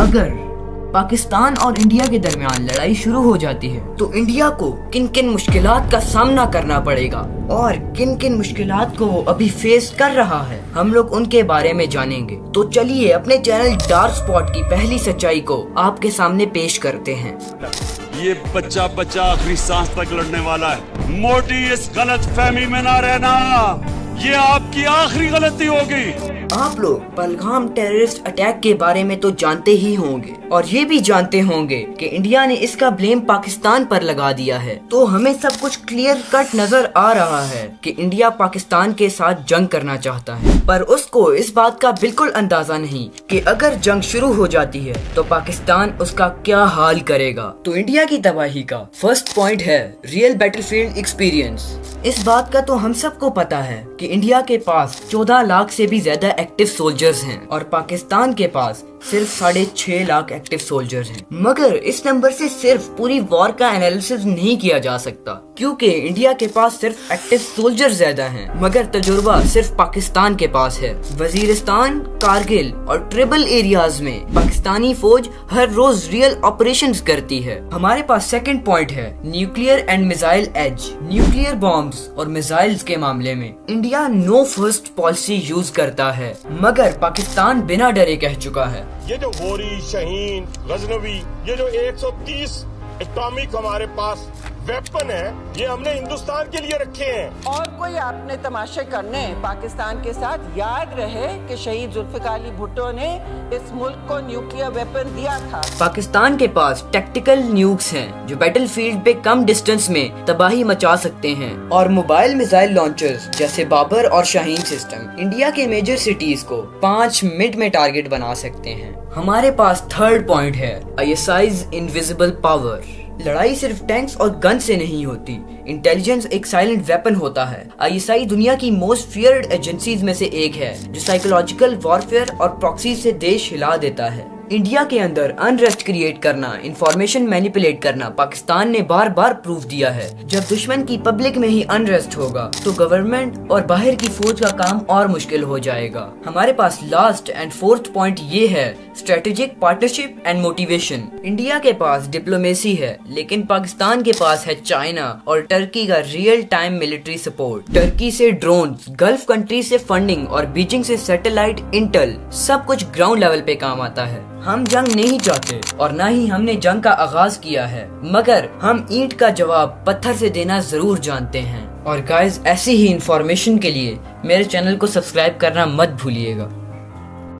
अगर पाकिस्तान और इंडिया के दरमियान लड़ाई शुरू हो जाती है तो इंडिया को किन किन मुश्किलात का सामना करना पड़ेगा और किन किन मुश्किलात को वो अभी फेस कर रहा है, हम लोग उनके बारे में जानेंगे। तो चलिए अपने चैनल डार्क स्पॉट की पहली सच्चाई को आपके सामने पेश करते हैं। ये बच्चा आखिरी सांस तक लड़ने वाला है। मोटी इस गलत फहमी में ना रहना, ये आपकी आखिरी गलती होगी। आप लोग पहलगाम टेररिस्ट अटैक के बारे में तो जानते ही होंगे और ये भी जानते होंगे कि इंडिया ने इसका ब्लेम पाकिस्तान पर लगा दिया है। तो हमें सब कुछ क्लियर कट नजर आ रहा है कि इंडिया पाकिस्तान के साथ जंग करना चाहता है, पर उसको इस बात का बिल्कुल अंदाजा नहीं कि अगर जंग शुरू हो जाती है तो पाकिस्तान उसका क्या हाल करेगा। तो इंडिया की तबाही का फर्स्ट पॉइंट है रियल बैटलफील्ड एक्सपीरियंस। इस बात का तो हम सबको पता है कि इंडिया के पास 14 लाख से भी ज्यादा एक्टिव सोल्जर्स हैं और पाकिस्तान के पास सिर्फ 6.5 लाख एक्टिव सोल्जर्स हैं। मगर इस नंबर से सिर्फ पूरी वॉर का एनालिसिस नहीं किया जा सकता, क्योंकि इंडिया के पास सिर्फ एक्टिव सोल्जर्स ज्यादा हैं, मगर तजुर्बा सिर्फ पाकिस्तान के पास है। वजीरिस्तान, कारगिल और ट्रिबल एरियाज में पाकिस्तानी फौज हर रोज रियल ऑपरेशंस करती है। हमारे पास सेकंड पॉइंट है nuclear and missile age. Nuclear bombs और मिसाइल्स के मामले में India no first policy use करता है, मगर पाकिस्तान बिना डरे कह चुका है। ये जो गोरी, शाहीन, गजनवी, ये जो 130 एटॉमिक हमारे पास वेपन है, ये हमने हिंदुस्तान के लिए रखे हैं। और कोई आपने तमाशे करने पाकिस्तान के साथ, याद रहे कि शहीद जुल्फिकार अली भुट्टो ने इस मुल्क को न्यूक्लियर वेपन दिया था। पाकिस्तान के पास टैक्टिकल न्यूक्स हैं जो बैटलफील्ड पे कम डिस्टेंस में तबाही मचा सकते हैं, और मोबाइल मिसाइल लॉन्चर्स जैसे बाबर और शाहीन सिस्टम इंडिया के मेजर सिटीज को 5 मिनट में टारगेट बना सकते हैं। हमारे पास थर्ड पॉइंट है ISI's इनविजिबल पावर। लड़ाई सिर्फ टैंक्स और गन से नहीं होती, इंटेलिजेंस एक साइलेंट वेपन होता है। ISI दुनिया की मोस्ट फियर्ड एजेंसीज में से एक है जो साइकोलॉजिकल वॉरफेयर और प्रॉक्सी से देश हिला देता है। इंडिया के अंदर अनरेस्ट क्रिएट करना, इंफॉर्मेशन मैनिपुलेट करना पाकिस्तान ने बार बार प्रूव दिया है। जब दुश्मन की पब्लिक में ही अनरेस्ट होगा तो गवर्नमेंट और बाहर की फौज का काम और मुश्किल हो जाएगा। हमारे पास लास्ट एंड फोर्थ पॉइंट ये है strategic partnership and motivation. India के पास डिप्लोमेसी है, लेकिन पाकिस्तान के पास है चाइना और टर्की का real time military support. Turkey से ड्रोन, गल्फ कंट्री से फंडिंग और बीजिंग से सैटेलाइट इंटेल, सब कुछ ग्राउंड लेवल पे काम आता है। हम जंग नहीं चाहते और न ही हमने जंग का आगाज किया है, मगर हम ईंट का जवाब पत्थर से देना जरूर जानते हैं। और गाइस, ऐसी ही इंफॉर्मेशन के लिए मेरे चैनल को सब्सक्राइब करना मत भूलिएगा।